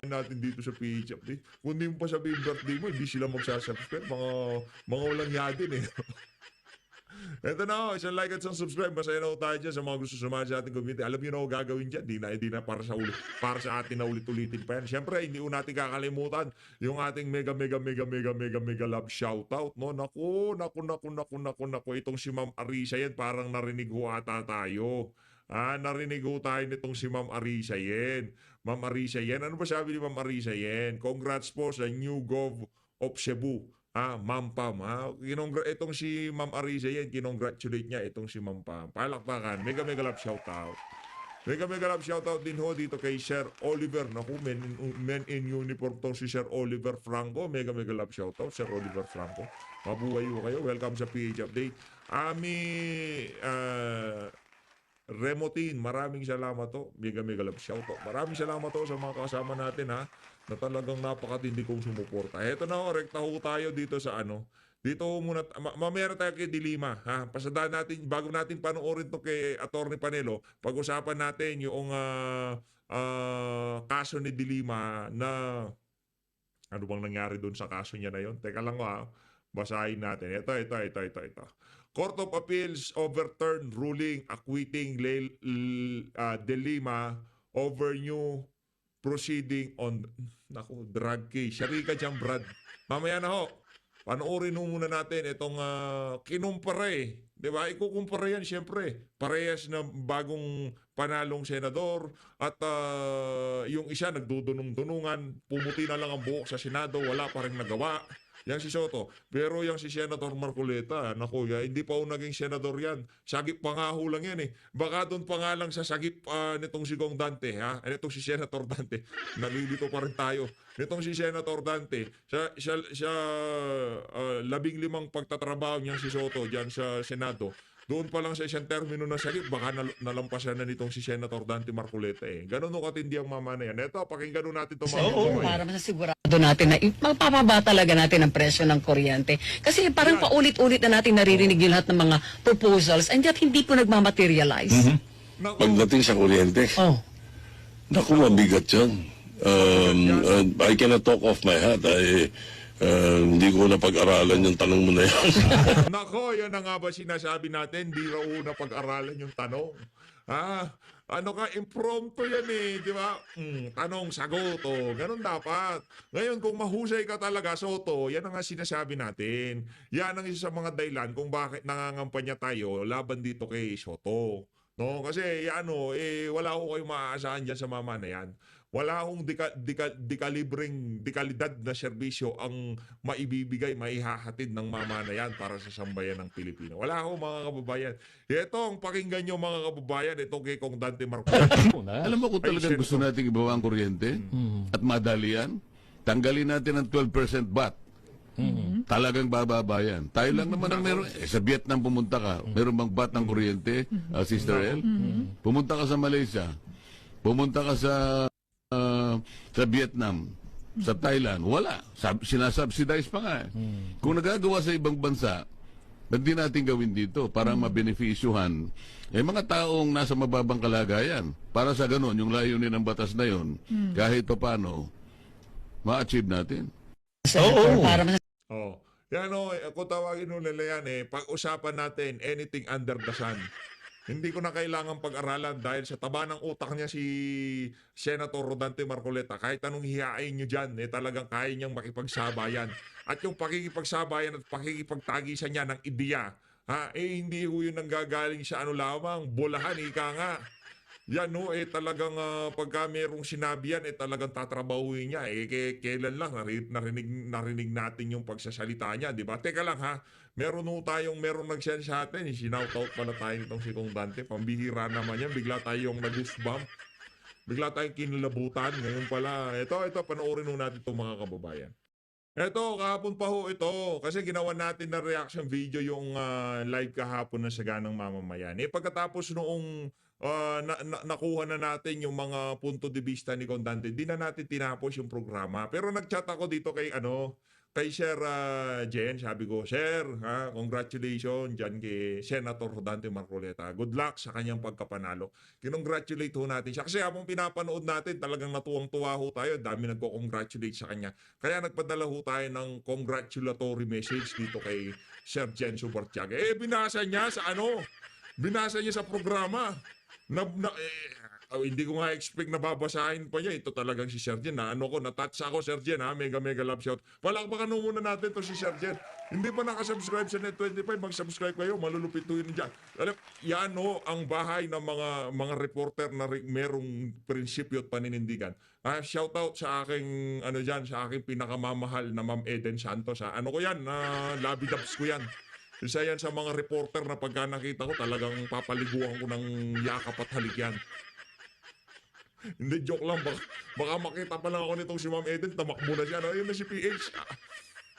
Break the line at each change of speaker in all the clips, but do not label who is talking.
natin dito sa PH Update. Kung di mo pa sabihin birthday mo, hindi sila magsasubscribe. Mga walang niya din eh. Ito na isang like at isang subscribe. Masaya na tayo dyan sa mga gusto sumali sa ating community. Alam niyo na ako gagawin dyan. Di na para sa atin na ulit-ulitin pa yan. Siyempre, hindi ko natin kakalimutan yung ating mega love shoutout. No? Naku. Itong si Ma'am Arisa yan, parang narinig ho ata tayo. Narinig ho tayo nitong si Ma'am Arisa yan. Ma'am Arisa yan. Ano ba sabi ni Ma'am Arisa yan? Congrats po sa new Gov of Cebu. Ma'am Pam, itong si Ma'am Arisa yan, kinongratulate niya itong si Ma'am Pam. Palakpakan, mega love shoutout. Mega love shoutout din ho dito kay Sir Oliver. Naku, men in uniform tong si Sir Oliver Franco. Mega love shoutout, Sir Oliver Franco. Mabuhay ho kayo. Welcome sa PH Update. Remotin, maraming salamat to. Mega love shoutout. Maraming salamat to sa mga kasama natin na talagang napakatindi kong sumuporta. Eto na ho, rekta ho tayo dito sa dito muna, mamaya na tayo kay Dilima. Pasadaan natin, bago natin panoorin to kay Atty. Panelo, pag-usapan natin yung kaso ni Dilima na ano bang nangyari doon sa kaso niya na yon. Teka lang basahin natin. Ito. Court of Appeals overturned ruling acquitting De Lima over new proceeding on drug case. Shari ka dyan, Brad. Mamaya na ho. Panoorin muna natin itong kinumpara eh. Diba? Ikukumpara yan siyempre. Parehas na bagong panalong senador at yung isa nagdudunong-dunungan, pumuti na lang ang buhok sa Senado, wala pa rin nagawa. Yang si Soto. Pero yung si Senator Marcoleta, naku, hindi pa ho naging senador yan. Sagip pa nga ho lang yan eh. Baka doon pa nga lang sa sagip nitong si Gong Dante, nitong si Senator Dante. Nalilito pa rin tayo. Nitong si Senator Dante, sa 15 pagtatrabaho niyang si Soto dyan sa Senado, doon pa lang sa isang termino na sagip, baka nalampasan na nitong si Senator Dante Marcoleta eh. Ganun o katindi ang mama na yan. Ito, pakinggan natin ito mga
Oo, para masasigurado natin na magpapaba talaga natin ang presyo ng kuryente. Kasi parang paulit-ulit na natin naririnig yung lahat ng mga proposals and yet hindi po nagmamaterialize.
Pagdating sa kuryente, naku, mabigat yan. I cannot talk off my head. Hindi ko na pag-aralan yung tanong mo na yan.
Nako, yan na nga ba sinasabi natin? Di raw na pag-aralan yung tanong. Impromptu yan eh, di ba? Tanong, sagot, ganun dapat. Ngayon, kung mahusay ka talaga, Soto, yan ang nga sinasabi natin. Yan ang isa sa mga dahilan kung bakit nangangampanya tayo laban dito kay Soto. No, kasi wala ko kayong maaasahan dyan sa mama na yan. Wala akong dekalidad na serbisyo ang maibibigay, maihahatid ng mama na yan para sa sambayan ng Pilipino. Wala akong mga kababayan. Ito ang pakinggan nyo mga kababayan, itong kay Kong Dante Marcoleta.
Alam mo kung talagang gusto nating ibawa ang kuryente at madali yan, tanggalin natin ang 12% VAT. Talagang bababa yan. Tayo lang naman ang meron. Sa Vietnam pumunta ka, meron bang VAT ng kuryente, Sister El? Pumunta ka sa Malaysia, pumunta ka sa Vietnam, sa Thailand, wala. Sinasubsidize pa nga. Kung nagagawa sa ibang bansa, ba't di natin gawin dito para mabenefisyuhan mga taong nasa mababang kalagayan? Para sa ganun, yung layunin ng batas na yun, kahit pa paano, ma-achieve natin.
Yan kung tawagin nila yan pag-usapan natin anything under the sun. Hindi ko na kailangan pag-aralan dahil sa taba ng utak niya si Senator Rodante Marcoleta. Kahit anong hihain nyo dyan, talagang kaya niyang makipagsabayan. At yung pakikipagsabayan at pakikipagtagisan niya ng ideya, hindi ho yun nanggagaling sa lamang, bulahan, ika nga. Yan talagang pagka merong sinabi yan, talagang tatrabahuin niya. Kailan lang narinig natin yung pagsasalita niya, di ba? Teka lang meron nag-send sa atin, sinoutout pala tayo nitong si Kong Dante, pambihira naman yan, bigla tayong nag-goosebump, bigla tayong kinalabutan, ngayon pala, ito, panoorin natin itong mga kababayan. Ito, kahapon pa ho ito, kasi ginawa natin na reaction video yung live kahapon ng Saganang Mamamayan. Pagkatapos noong nakuha na natin yung mga punto de vista ni Kong Dante, di na natin tinapos yung programa. Pero nag-chat ako dito kay kay Sir Jen, sabi ko, Sir, congratulations dyan kay Senator Rodante Marcoleta. Good luck sa kanyang pagkapanalo. Kinongratulate ho natin siya. Kasi habang pinapanood natin, talagang natuwang-tuwa ho tayo. Dami nagko-congratulate sa kanya. Kaya nagpadala ho tayo ng congratulatory message dito kay Sir Jen Subartiaga. Binasa niya sa binasa niya sa programa. Hindi ko nga expect na babasahin pa niya. Ito talagang si Sir Jen. Na-touch ako, Sir Jen. Mega love shout. Palakpakan mo muna natin to si Sir Jen. Hindi pa nakasubscribe sa Net25, mag-subscribe kayo. Malulupit to yun dyan. Yan ang bahay ng mga reporter na merong prinsipyo at paninindigan. Shout out sa aking sa aking pinakamamahal na Ma'am Eden Santos. Ko yan, labidabs ko yan. Isa yan sa mga reporter na pagka nakita ko talagang papaliguan ko ng yakap at halik yan. Hindi, joke lang. Baka makita pa lang ako nitong si Ma'am Eden, tamakbo na siya. Ayun na si PH.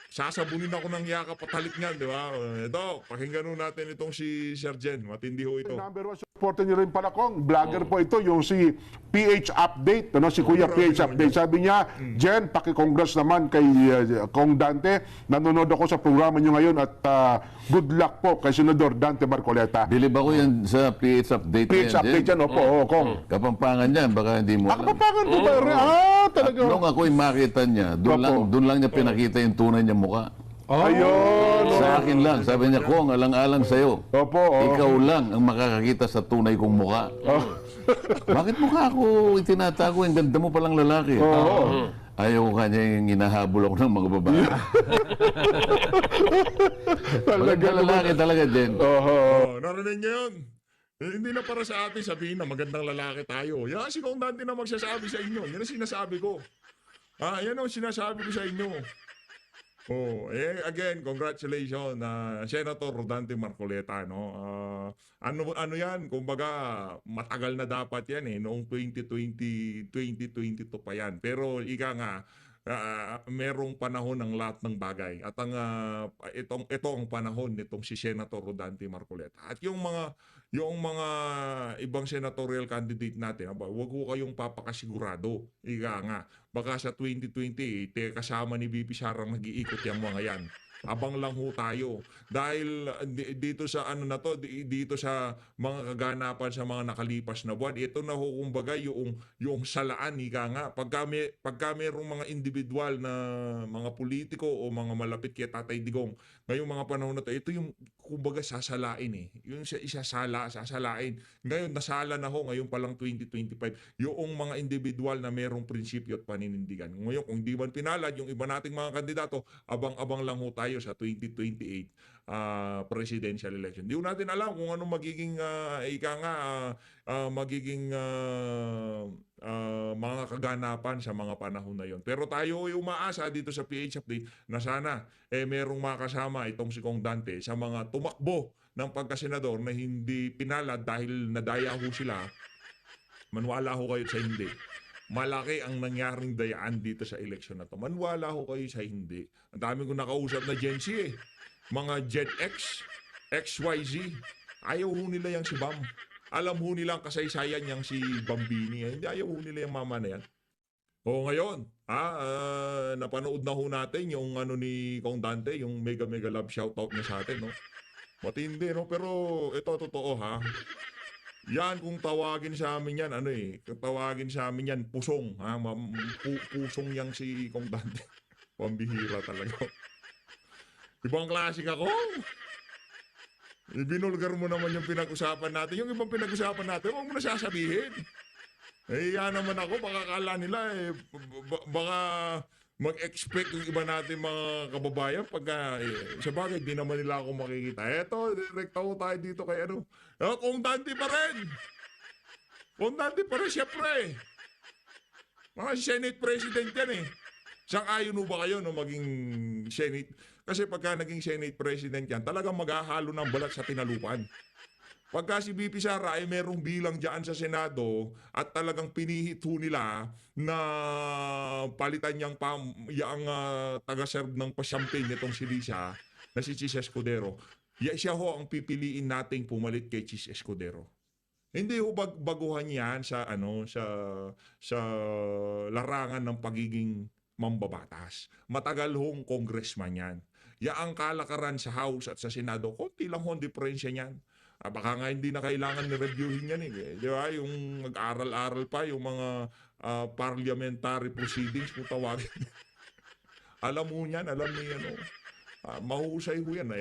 Sasabunin ako ng yakap at halik niyan, di ba? Ito, pakinggan nun natin itong si Sir Jen. Matindi ho ito.
Number 1 supporter niyo rin pala, Kong. Vlogger po ito, yung si PH Update. Si Kuya PH Update. Sabi niya, Jen, paki-congrats naman kay Kong Dante. Nanonood ako sa programa niyo ngayon at good luck po kay Senador Dante Marcoleta.
Bilib ako yan sa PH Update.
PH Update yan, opo, Kong.
Kapampangan yan, baka hindi mo alam.
Kapampangan po ba? Talaga.
Nung ako'y makita niya, doon lang niya pinakita yung tunay niya mukha.
Ayun.
Sa akin lang, sabi niya, Kong, alang-alang sa'yo.
Opo.
Ikaw lang ang makakakita sa tunay kong mukha. Bakit mukha ako itinatago? Ang ganda mo palang lalaki. Ayaw ko kanya yung hinahabol ako ng mga babae. Maganda lalaki talaga, Jen.
Narinig niyo yun? Hindi na para sa atin sabihin na magandang lalaki tayo. Yan si Kong Dante na magsasabi sa inyo. Yan ang sinasabi ko. Yan ang sinasabi ko sa inyo. Again, congratulations Senator Rodante Marcoleta, no. Ano yan, kumbaga matagal na dapat yan noong 2022 pa yan. Pero ika nga merong panahon ng lahat ng bagay. At ito ang panahon nitong si Senator Rodante Marcoleta. At yung mga ibang senatorial candidate natin, wag ko kayong papakasigurado. Ika nga, baka sa 2028 kasama ni VP Sara nag-iikot yung mga yan. Abang lang ho tayo. Dahil dito sa dito sa mga kaganapan sa mga nakalipas na buwan, ito na ho kumbaga yung salaan, ika nga. Pagka mayroong mga individual na mga politiko o mga malapit kay Tatay Digong, ngayong mga panahon na ito yung kumbaga sasalain Yung sasalain. Ngayon, nasala na ho, ngayon palang 2025, yung mga individual na mayroong prinsipyo at paninindigan. Ngayon, kung di man pinalad, yung iba nating mga kandidato, abang-abang lang ho tayo sa 2028 presidential election. Di natin alam kung ano magiging mga kaganapan sa mga panahon na yon. Pero tayo ay umaasa dito sa PH Update na sana merong makasama itong si Kong Dante sa mga tumakbo ng pagkasenador na hindi pinalad dahil nadaya ho sila. Manwala ho kayo sa hindi. Malaki ang nangyaring dayaan dito sa eleksyon na to. Manwala ho kayo sa hindi. Ang dami kong nakausap na Gen Z mga Gen X, XYZ. Ayaw ho nila yung si Bam. Alam ho nila ang kasaysayan niyang si Bambini. Hindi ayaw ho nila yung mama na yan. Ngayon, napanood na ho natin yung ni Kong Dante, yung mega love shoutout niya sa atin, no? Matindi, no? Pero ito totoo, ha? Yan, kung tawagin sa amin yan, tawagin sa amin yan, pusong, ha? Pusong yang si Kong Dante. Pambihira talaga. Ibang klase ako. Ibinulgar mo naman yung pinag-usapan natin. Yung ibang pinag-usapan natin, huwag mo na sasabihin. Yan naman ako, baka kala nila, baka mag-expect yung iba natin mga kababayan pagka, sa bagay, di naman nila ako makikita. Eto, direkta ko tayo dito kay Kung Dante pa rin. Kung Dante pa rin, syempre. Mga Senate President yan Sang-ayon mo ba kayo maging Senate? Kasi pagka naging Senate President yan, talagang maghahalo ng balat sa tinalupan. Pagka si VP Sara ay merong bilang dyan sa Senado at talagang pinihit ho nila na palitan niyang taga-serve ng pa-champagne nitong si Lisa na si Chis Escudero. Siya ho ang pipiliin nating pumalit kay Chis Escudero. Hindi ho baguhan yan sa sa larangan ng pagiging mambabatas. Matagal hong congressman yan. Ang kalakaran sa House at sa Senado, konti lang ho ang diferensya niyan. Baka nga hindi na kailangan ni-reviewin yan eh. Di ba? Yung mag-aral-aral pa, yung mga parliamentary proceedings kung tawagin. Alam mo yan, alam mo yan. Mahusay ho yan.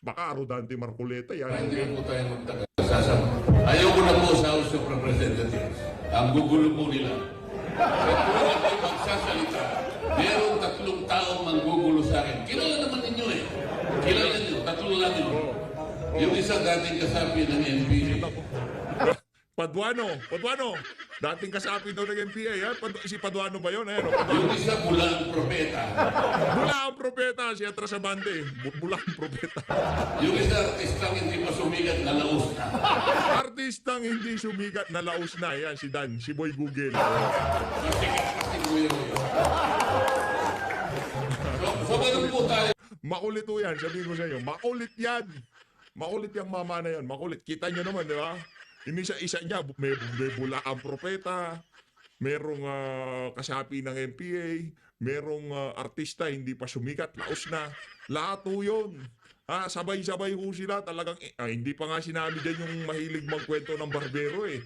Baka Rodante Marcoleta yan.
Hindi po tayo magtakasasama. Ayaw ko na po sa House of Representatives. Ang gugulo po nila. Kaya kung ako magsasalita, meron 3 taong manggugulo sa akin. Kilala naman ninyo eh. Kilala ninyo, 3 lang yun. Yung isa dating kasapi ng NPA.
Paduano. Dating kasapi daw ng NPA. Si Paduano ba yun?
Yung isa bula ang propeta.
Bula ang propeta, si Atras Abante. Bula ang propeta.
Yung isa artistang hindi pa sumigat na laos na.
Artistang hindi sumigat na laos na. Yan, si Dan, si Boy Google.
Masikat kasi ko yun. So ganun po tayo.
Makulit po yan, sabihin ko sa inyo. Makulit yan. Makulit yung mama na yan. Makulit. Kita nyo naman, di ba? Isa niya, may bula ang propeta, merong kasapi ng NPA, merong artista hindi pa sumikat, laos na. Lahat po yun. Sabay-sabay ho sila. Talagang, hindi pa nga sinabi dyan yung mahilig magkwento ng barbero eh.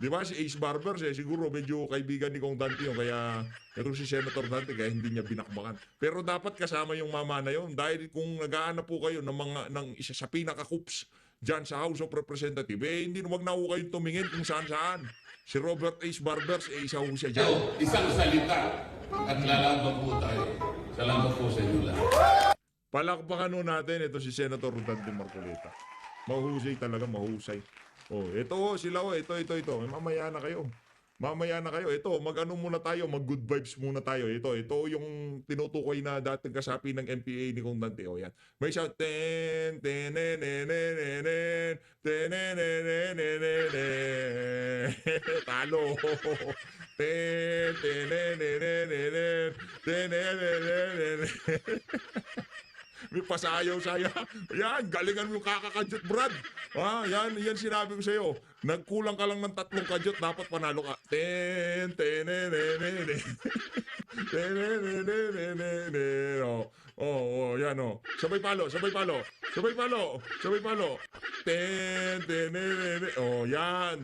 Di ba si Ace Barbers siguro medyo kaibigan ni Kong Dante yun, kaya ito si Senator Dante kaya hindi niya binakbakan. Pero dapat kasama yung mama na yun dahil kung nag-aanap po kayo ng isa sa pinaka-coops dyan sa House of Representatives, hindi wag na ho kayong tumingin kung saan-saan. Si Robert Ace Barbers, isa ho siya dyan.
Isang salita at lalaban po tayo. Salamat po sa inyo lahat.
Palakpakan ho natin ito si Senator Dante Marcoleta. Mahusay talaga, mahusay. Ito sila ito. Mamaya na kayo. Ito, mag-ano muna tayo, mag-good vibes muna tayo. Ito yung tinutukoy na dating kasapi ng MPA ni Kong Dante. Yan. May siya, talo. May pasayaw-saya. Yan, galingan mo yung kakakadyot, Brad. Yan sinabi ko sa'yo. Nagkulang ka lang ng 3 kadyot, dapat panalo ka. Yan Sabay palo. Yan.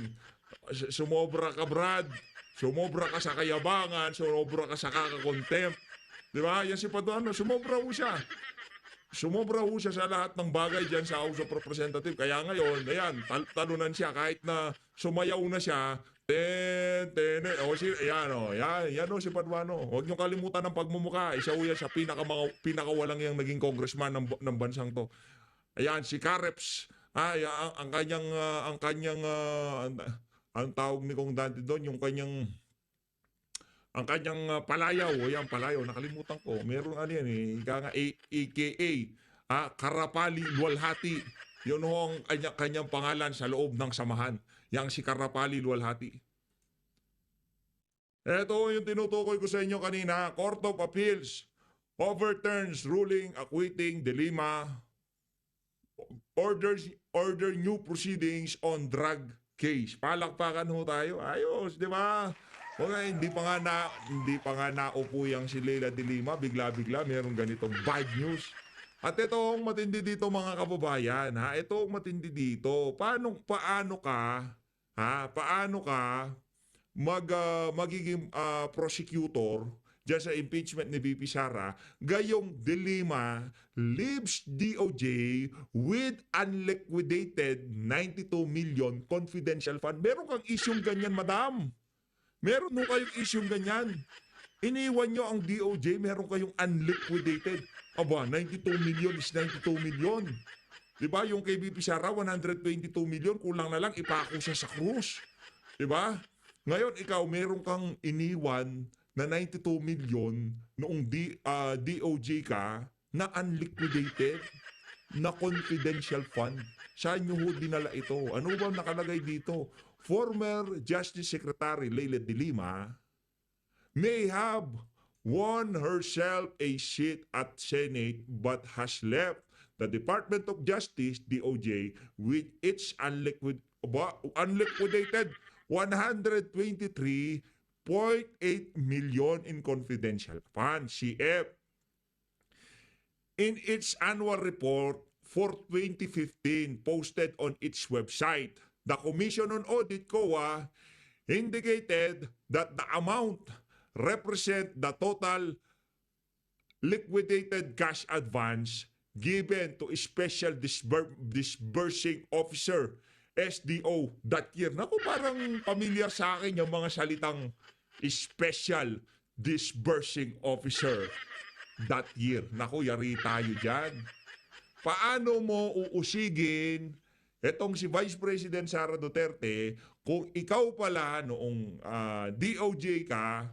Sumobra ka, Brad. Sumobra ka sa kayabangan, sumobra ka sa kakakontempt. Di ba? Yan si Paduano, sumobra ho siya. Sumobra ho siya sa lahat ng bagay dyan sa House of Representatives. Kaya ngayon, ayan, talunan siya kahit na sumayaw na siya. Yan si Paduano. Huwag niyong kalimutan ng pagmumuka. Isa ho yan sa pinakawalang yung naging congressman ng bansang to. Ayan, si Careps. Ang tawag ni Kong Dante doon, yung kanyang palayaw, palayaw, nakalimutan ko. Meron yan AKA, Karapali Luwalhati. Yun ho ang kanyang pangalan sa loob ng samahan. Yang si Karapali Luwalhati. Ito yung tinutukoy ko sa inyo kanina. Court of Appeals overturns ruling acquitting De Lima. Order new proceedings on drug case. Palakpakan ho tayo. Ayos, di ba? Okay, hindi pa nga naupo yang si Leila de Lima, bigla-bigla mayroong ganitong bad news. At ito ang matindi dito mga kababayan, ito ang matindi dito. Paano ka magiging prosecutor diyan sa impeachment ni VP Sara, gayong de Lima leaves DOJ with unliquidated 92 million confidential fund. Meron kang isyong ganyan, madam. Meron mo kayong isyong ganyan. Iniwan nyo ang DOJ, meron kayong unliquidated. 92 million is 92 million. Diba? Yung kay VP Sara, 122 million, kulang na lang, ipako siya sa krus. Diba? Ngayon, ikaw, meron kang iniwan na 92 million noong DOJ ka na unliquidated, na confidential fund. Saan nyo ho dinala ito? Ano ba nakalagay dito? Former Justice Secretary Leila de Lima may have won herself a seat at Senate but has left the Department of Justice, DOJ, with its unliquidated 123.5 0.8 million in confidential funds. CF. In its annual report for 2015 posted on its website, the Commission on Audit COA indicated that the amount represent the total liquidated cash advance given to a special disbursing officer SDO that year. Naku, parang familiar sa akin yung mga salitang special disbursing officer that year. Naku, yari tayo dyan. Paano mo uusigin etong si Vice President Sara Duterte kung ikaw pala noong DOJ ka,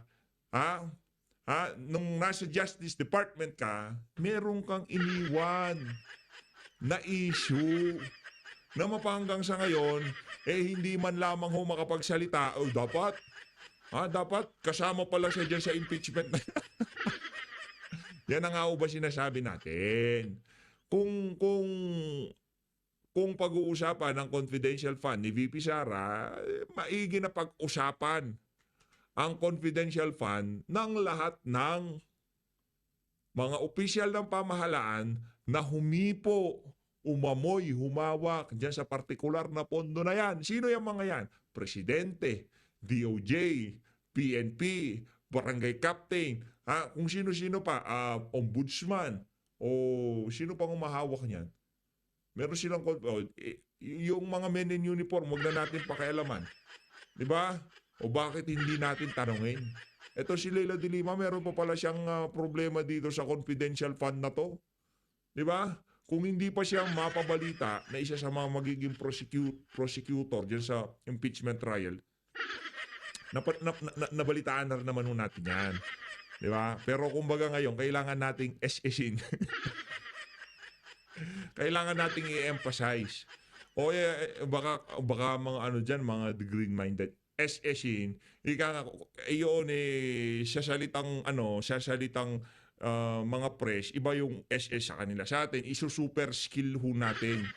nung nasa Justice Department ka, meron kang iniwan na issue na mapanggang sa ngayon, hindi man lamang ho makapagsalita, dapat kasama pala siya dyan sa impeachment na yan ang nga ho ba sinasabi natin. Kung pag-uusapan ng confidential fund ni VP Sara, maigi na pag-usapan ang confidential fund ng lahat ng mga opisyal ng pamahalaan na humipo, umamoy, humawak dyan sa partikular na pondo na yan. Sino yung mga yan? Presidente, DOJ, PNP, barangay captain, kung sino-sino pa, ombudsman, o sino pang umahawak niyan. Meron silang, yung mga men in uniform, wag na natin pakialaman. Di ba? O bakit hindi natin tanungin? Ito si Leila de Lima, meron pa pala siyang problema dito sa confidential fund na to. Di ba? Kung hindi pa siya mapabalita na isa sa mga magiging prosecutor dyan sa impeachment trial, nabalitaan na rin naman natin yan. Di ba? Pero kumbaga ngayon, kailangan nating SSin. Kailangan nating i-emphasize. O baka mga ano dyan, mga green-minded. SSin, iyon sa salitang mga press, iba yung SS sa kanila. Sa atin, super skill ho natin.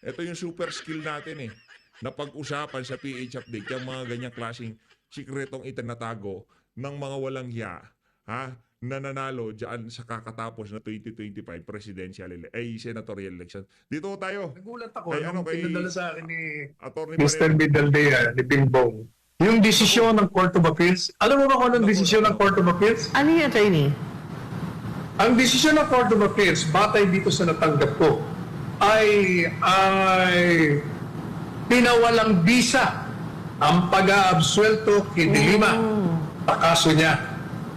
Ito yung super skill natin na pag-usapan sa PH Update, yung mga ganyang klaseng sikretong itinatago ng mga walang hiya, na nanalo dyan sa kakatapos na 2025 senatorial election. Dito tayo.
Nagulat ako
Kay
nung pinadala sa akin ni
Attorney
Mr.
Manero.
Bidaldea, ni Bingbong. Yung desisyon ng Court of Appeals. Alam mo ba kung anong desisyon ng Court of Appeals?
Ano yung attorney?
Ang desisyon ng Court of Appeals, batay dito sa natanggap ko, ay pinawalang bisa ang pag-aabsuelto kay De Lima sa kaso niya.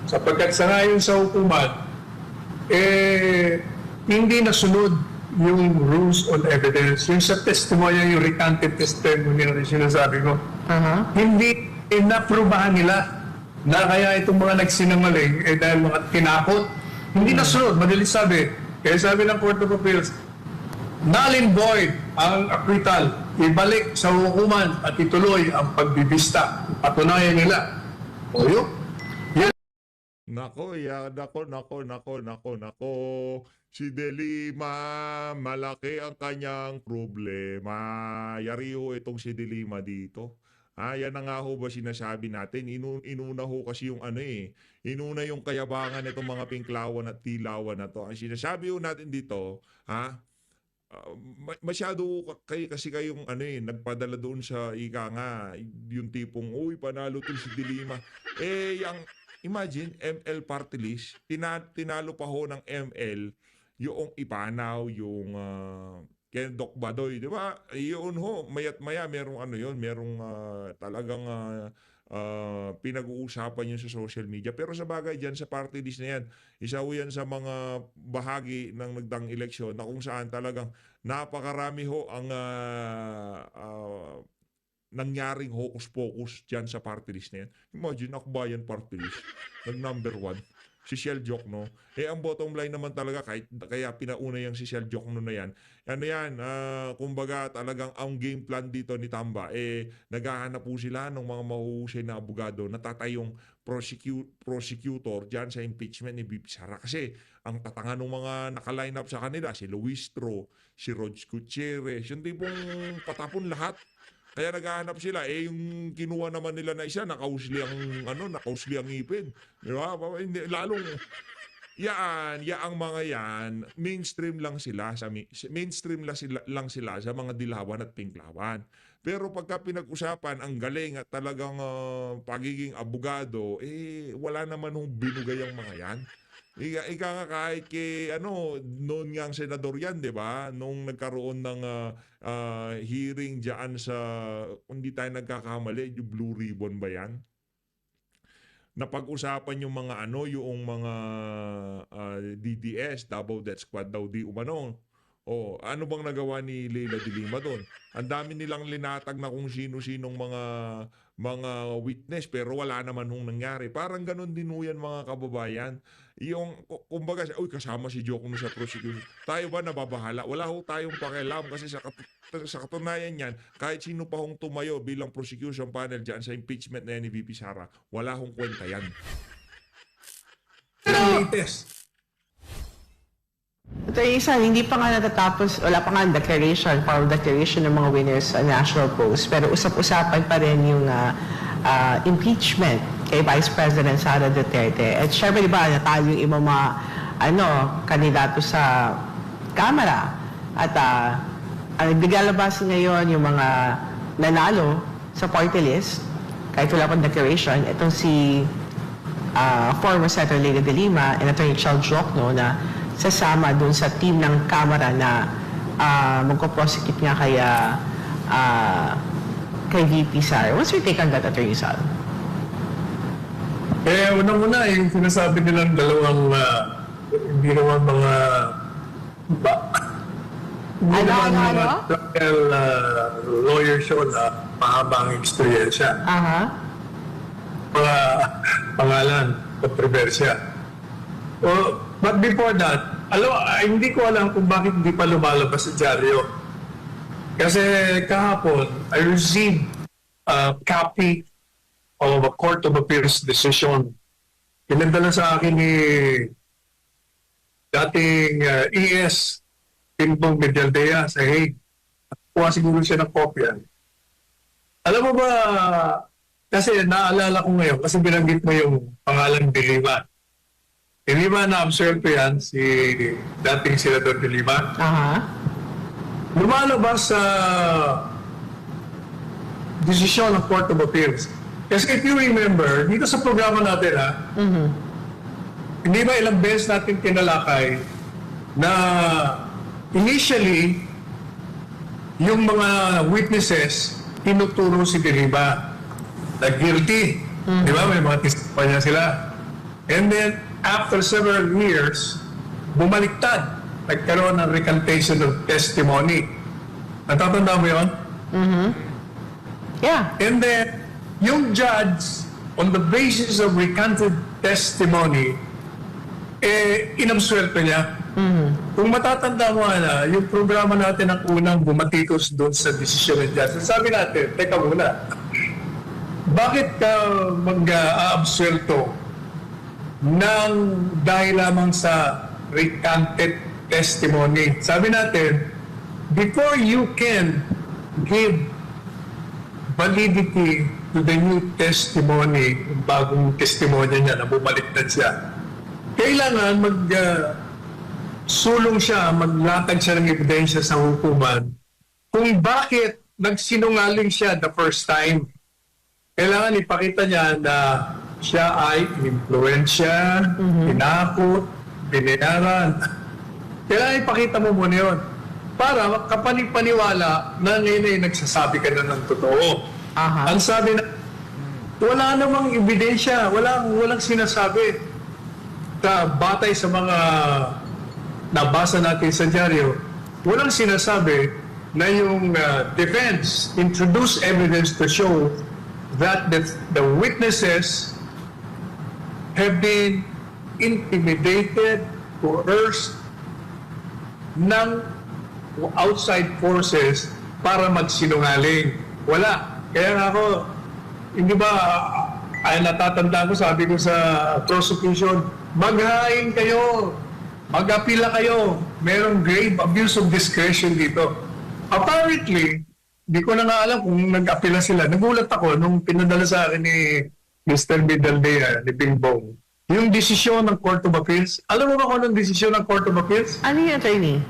Sapagkat sa ngayon sa hukuman, hindi nasunod yung rules on evidence. Yung sa testimony, yung recanted testimony na sinasabi ko, hindi naprubahan nila na kaya itong mga nagsinungaling dahil mga tinakot. Hindi nasunod, madalit sabi. Kaya sabi ng Court of Appeals, null and void ang acquittal. Ibalik sa hukuman at ituloy ang pagbibista. Patunayan nila. O yun.
Nako. Si De Lima, malaki ang kanyang problema. Yari ho itong si De Lima dito. Yan na nga ho ba sinasabi natin? Inuna ho kasi yung inuna yung kayabangan nitong mga pinklawan at tilawan na to. Ang sinasabi ho natin dito, masyado kasi kayong nagpadala doon sa yung tipong, panalo to si De Lima. Imagine, ML party list, tinalo pa ho ng ML yung Ipanaw, yung Ken Doc Badoy, di ba? Yun ho, maya't maya merong merong talagang pinag-uusapan yun sa social media. Pero sa bagay dyan, sa party list na yan, isa ho yan sa mga bahagi ng nagdang eleksyon na kung saan talagang napakarami ho ang nangyaring hocus-pocus dyan sa party list na yan. Imagine, Akbayan party list, nag-number 1, si Shell Jokno. Ang bottom line naman talaga, kaya pinauna yung si Shell Jokno na yan. Kumbaga talagang ang game plan dito ni Tamba, naghahanap po sila ng mga mahuhusay na abogado na tatayong prosecutor dyan sa impeachment ni VP Sara. Kasi ang tatanga ng mga naka-line up sa kanila, si Luis Tro, si Rog Gutierrez, yung tipong patapon lahat. Kaya naghahanap sila. Yung kinuha naman nila na isa, nakausli ang ngipin. Di ba? Hindi, lalong, ang mga yan, mainstream lang sila sa mga dilawan at pinklawan. Pero pagka pinag-usapan ang galing at talagang pagiging abogado, wala naman hong binugay ang mga yan. Ika nga kahit noon nga ang senador yan, di ba? Nung nagkaroon ng hearing dyan sa, kung di tayo nagkakamali, yung Blue Ribbon ba yan? Napag-usapan yung mga DDS, Double Death Squad daw di umano. Ano bang nagawa ni Leila de Lima doon? Ang dami nilang linatag na kung sino-sinong mga witness pero wala naman hong nangyari. Parang ganun din ho yan mga kababayan. Kumbaga, kasama si Joko sa prosecution. Tayo ba nababahala? Wala ho tayong pakialam kasi sa katunayan yan, kahit sino pa hong tumayo bilang prosecution panel dyan sa impeachment na ni VP Sara, wala hong kwenta yan.
Latest.
Ito yung isa, hindi pa nga natatapos, wala pa nga formal declaration ng mga winners sa national polls, pero usap-usapan pa rin yung impeachment kay Vice President Sara Duterte. At syempre, di ba, natalo yung ibang mga kandidato sa Kamara. At naglalabas ngayon yung mga nanalo sa party list, kahit wala pang declaration, itong si former Senator Leila de Lima and Attorney Charles Jokno na sasama dun sa team ng Kamara na magpo-prosecute nga kay VP Sara. What's your take on that, Attorney Sal?
Unang-una, yung sinasabi nilang dalawang hindi naman mga trial lawyer show na mahabang eksperyensya. Mga pangalan, kontrobersya. But before that, hindi ko alam kung bakit hindi pa lumalabas sa dyaryo. Kasi kahapon, I received a copy of a Court of Appeals decision. Pinadala sa akin ni dating ES Pimpong Medialdea sa Hague. Kuha siguro siya ng kopya. Alam mo ba, kasi naalala ko ngayon, kasi binanggit mo yung pangalan de Lima. De Lima, na-observe ko yan, si dating Senador de Lima. Lumalabas sa desisyon ng Court of Appeals. Kasi if you remember, dito sa programa natin, hindi ba ilang beses natin tinalakay na initially, yung mga witnesses, tinuturo si de Lima na guilty. Di ba? May mga testimonya sila. And then, after several years, bumaliktad. Nagkaroon ng recantation of testimony. Natatanda mo yun?
Yeah.
And then, yung judge, on the basis of recanted testimony, inabsuelto niya. Kung matatanda mo na, yung programa natin ang unang bumatikos doon sa desisyon ng judge. Sabi natin, teka muna, bakit ka mag-aabsuelto dahil lamang sa recanted testimony? Sabi natin, before you can give validity to the new testimony, yung bagong testimonya niya na bumaliktad siya, kailangan sulong siya, maglatag siya ng ebidensya sa hukuman kung bakit nagsinungaling siya the first time. Kailangan ipakita niya na siya ay influensya, tinakot, binayaran. Kailangan ipakita mo muna yun para kapanipaniwala na ngayon ay nagsasabi ka na ng totoo. Ang sabi na, wala namang ebidensya, walang sinasabi. Batay sa mga nabasa natin sa dyaryo, walang sinasabi na yung defense introduced evidence to show that the witnesses have been intimidated, coerced ng outside forces para magsinungaling. Wala. Kaya nga ako, hindi ba, ay natatanda ko, sabi ko sa prosecution, maghain kayo, mag-apila kayo, merong grave abuse of discretion dito. Apparently, Di ko na nga alam kung nag-apila sila. Nagulat ako nung pinadala sa akin ni Mr. Bidaldea, ni Bingbong, yung desisyon ng Court of Appeals. Alam mo ba kung anong desisyon ng Court of Appeals?
Ano yung attorney?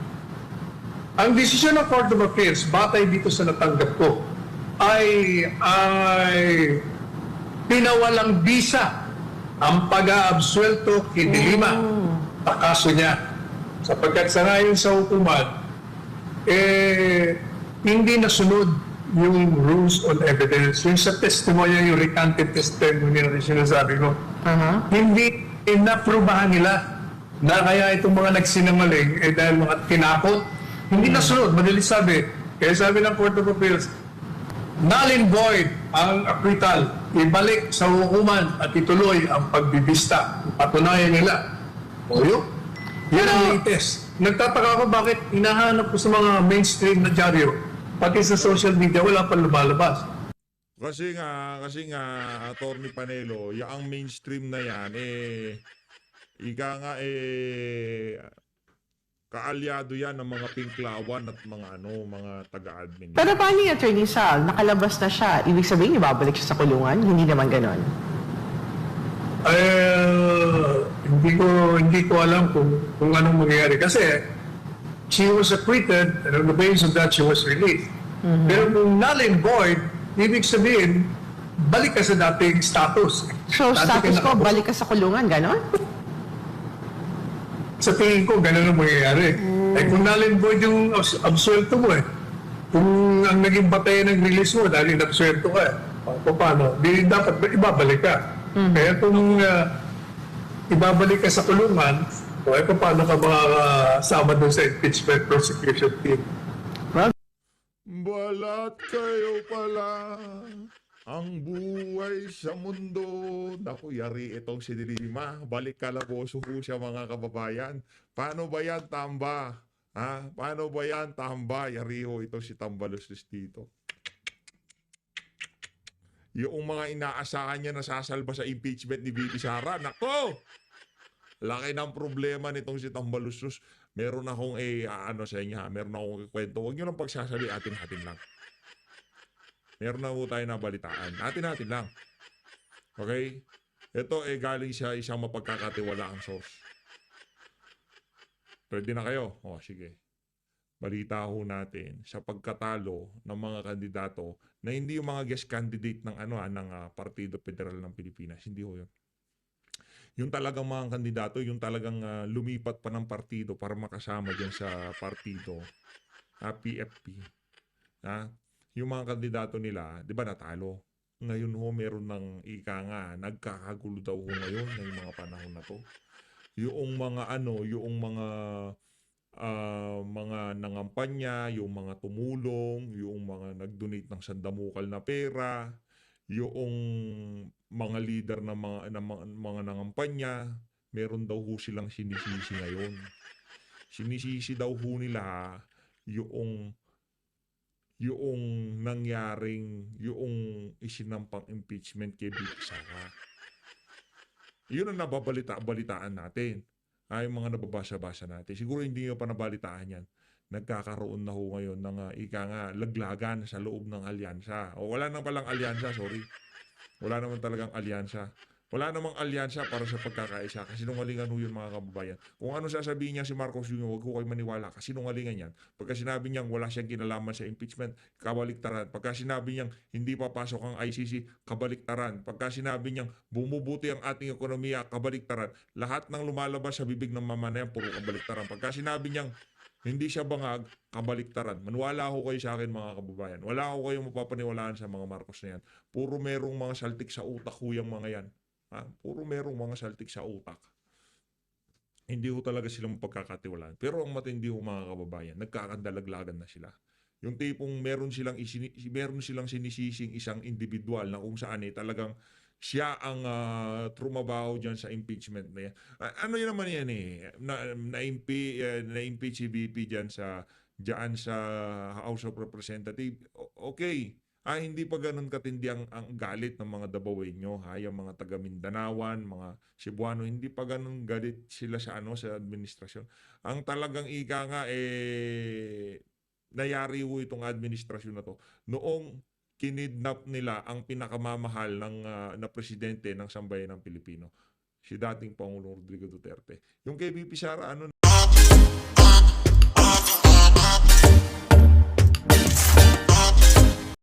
Ang desisyon ng Court of Appeals, batay dito sa natanggap ko, ay pinawalang bisa ang pag-aabsuelto kay De Lima sa kaso niya. Sapagkat sangayon sa hukuman, hindi nasunod yung rules on evidence. Yung sa testimonya, yung recanted testimony na sinasabi ko, hindi inaprubahan nila na kaya itong mga nagsinungaling dahil mga tinakot, hindi nasunod. Madalit sabi. Kaya sabi ng Court of Appeals, null and void ang acquittal. Ibalik sa hukuman at ituloy ang pagbibista. Patunayan nila. O yun. Yan ang latest. Nagtataka ako bakit hinahanap ko sa mga mainstream na dyaryo, pati sa social media, wala pa lumalabas.
Kasi nga, Attorney Panelo, yung mainstream na yan, ika nga, kaalyado yan ng mga pinklawan at mga taga-admin.
Pero paano yung Attorney Sal? Nakalabas na siya. Ibig sabihin, ibabalik siya sa kulungan? Hindi naman ganon.
Hindi ko alam kung anong mangyayari. Kasi, she was acquitted, and on the basis of that, she was released. Pero kung null and void, ibig sabihin, balik ka sa dating status.
So,
Dati
status ko, balik ka sa kulungan, ganon?
Sa tingin ko, ganun ang mangyayari. Kung null and void yung absuelto mo kung ang naging batayan ng release mo dahil inabsuelto ka paano? Di dapat ibabalik ka. Kaya kung ibabalik ka sa kulungan, paano ka makakasama doon sa impeachment prosecution team?
Balat kayo pala ang buhay sa mundo. Naku, yari itong si Dilima. Balik kalaboso po siya, mga kababayan. Paano ba yan, Tamba? Ha? Paano ba yan, Tamba? Yari ho itong si Tambaluslos dito. Yung mga inaasahan niya na sasalba sa impeachment ni Bibi Sara. Nako! Laki ng problema nitong si Tambaluslos. Meron akong sa inyo, meron akong kwento. Huwag nyo lang pagsasabi, atin-atin lang. Meron na po tayo nabalitaan. Atin-atin lang. Okay? Ito galing siya isang mapagkakatiwalaang source. Pwede na kayo? O, sige. Balita ho natin sa pagkatalo ng mga kandidato na hindi yung mga guest candidate ng Partido Federal ng Pilipinas. Hindi ho yun. Yung talagang mga kandidato, yung talagang lumipat pa ng partido para makasama dyan sa partido, PFP. Yung mga kandidato nila, di ba natalo? Ngayon ho, meron ng nagkakagulo daw ho ngayon ngayong mga panahon na to. Yung mga nangampanya, yung mga tumulong, yung mga nag-donate ng sandamukal na pera, yung mga leader ng mga nangampanya, meron daw ho silang sinisisi ngayon. Sinisisi daw ho nila yung nangyaring, yung isinampang impeachment kay Bibi Sara. Yun ang nababalitaan natin. Yung mga nababasa-basa natin. Siguro hindi nyo pa nabalitaan yan. Nagkakaroon na ho ngayon ng laglagan sa loob ng alyansa. O wala nang palang alyansa, sorry. Wala naman talagang alyansa. Wala namang alyansa para sa pagkakaisa. Kasinungalingan ho yun, mga kababayan. Kung ano sasabihin niya si Marcos Jr., huwag ho kayo maniwala. Kasinungalingan yan. Pagka sinabi niyang wala siyang kinalaman sa impeachment, kabaliktaran. Pagka sinabi niyang hindi papasok ang ICC, kabaliktaran. Pagka sinabi niyang bumubuti ang ating ekonomiya, kabaliktaran. Lahat ng lumalabas sa bibig ng mamanayan, puro kabaliktaran. Pagka sinabi niyang hindi siya bangag, kabaliktaran. Maniwala ho kayo sa akin, mga kababayan. Wala ho kayong mapapaniwalaan sa mga Marcos na yan. Puro merong mga saltik sa utak ho yung mga yan. Puro merong mga saltik sa utak. Hindi ho talaga silang mapagkakatiwalaan. Pero ang matindi ho, mga kababayan, nagkakandalaglagan na sila. Yung tipong meron silang sinisising isang individual na kung saan talagang siya ang trumabaho dyan sa impeachment na yan. Ano yun naman yan na-impeach si BP dyan sa House of Representatives. Okay. Hindi pa ganun katindi ang galit ng mga Dabawenyo, yung mga taga Mindanawan, mga Cebuano, hindi pa ganun galit sila sa administrasyon. Ang talagang nayari ho itong administrasyon na to noong kinidnap nila ang pinakamamahal na presidente ng sambayan ng Pilipino, si dating Pangulong Rodrigo Duterte. Yung kay VP Sara, ano